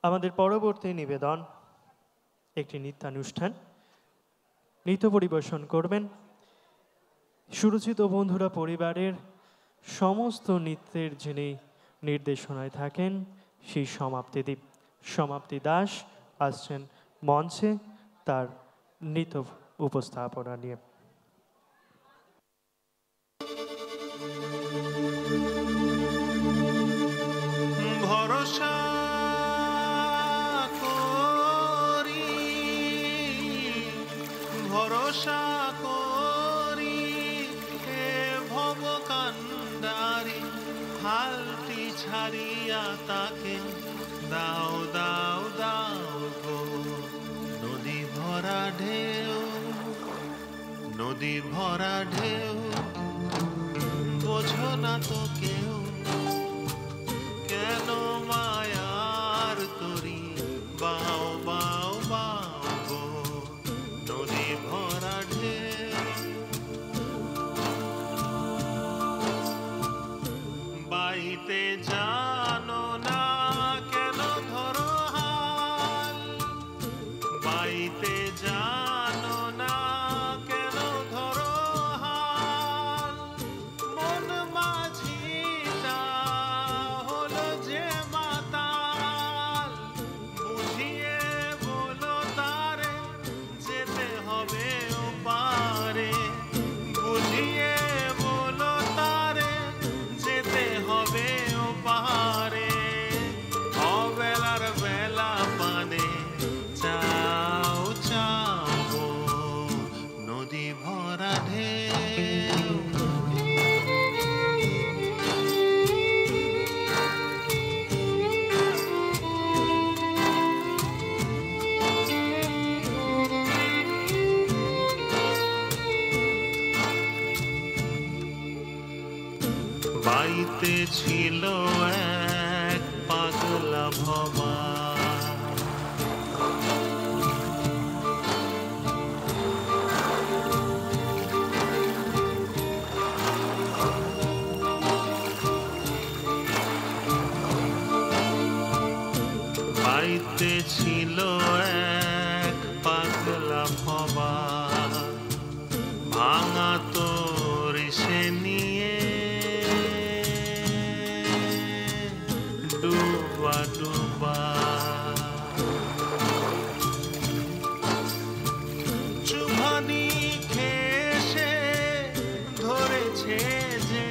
আমাদের পরবর্তী নিবেদন একটি নৃত্যানুষ্ঠান। নৃত্য পরিবেশন করবেন সুরুচিত বন্ধুরা পরিবারের সমস্ত নৃত্যের যিনি নির্দেশনায় থাকেন সেই সমাপ্তিদীপ সমাপ্তি দাস আসছেন মঞ্চে তার নৃত্য উপস্থাপনা নিয়ে। ভরসা করি হে ভবকান্ডারি, হালটি ছাড়িয়া তাকে দাও দাও দাও গো। নদী ভরা ঢেউ, নদী ভরা ঢেউ, বোঝো না তো কেউ কেন মায়ার তরি, বাও বাও বাও গো। নদী ভরা ঢেউ, বাইতে জানো না কেন ধরো হাল, বাইতে জানো না কেন ধরো হাল। মন মাঝিটা হলো যে মাতাল, বুঝিয়ে বলো তারে যেতে হবে ওপারে, বুঝিয়ে বলো তারে যেতে হবে ওপারে। অবেলার বেলা পানে চাও চাও গো, নদী ভরা ঢেউ। বাইতে ছিল এক পাগলা ভবা, বাইতে ছিল এক পাগলা ভবা, ভাঙা তোর সে নিয়ে ডুবা ডুবা। চুভানি খেসে ধরেছে যে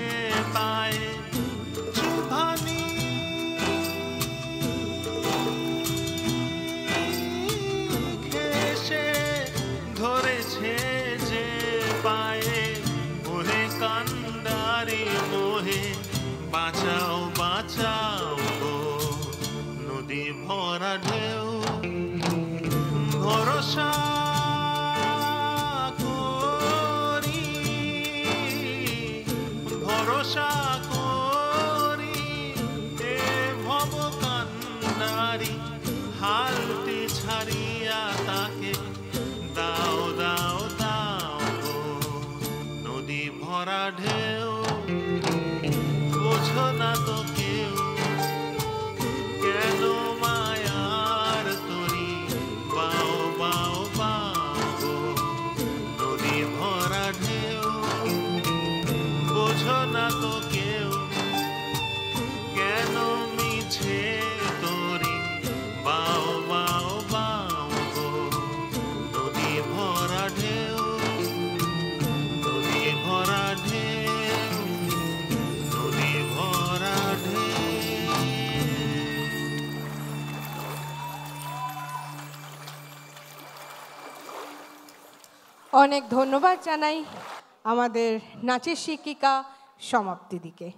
পায়ে, চুভানি খেসে ধরেছে যে পায়ে। ওহে কান্ডারি মোহে বাঁচাও বাঁচাও গো, নদী ভরা ঢেউ। ভরসা করি, ভরসা করি এ ভবকান্ডারি, হালটি ছাড়িয়া তাকে দাও দাও দাও গো। নদী ভরা ঢেউ, বোঝো না তো কেউ কেন মায়ার তরি, বাও বাও বাও গো। নদী ভরা ঢেউ, বোঝো না তো কেউ কেন মিছে তরি, বাও বাও বাও গো। নদী ভরা ঢেউ, নদী ভরা ঢেউ, নদী ভরা ঢেউ। অনেক ধন্যবাদ জানাই আমাদের নাচের শিক্ষিকা সমাপ্তিদিকে।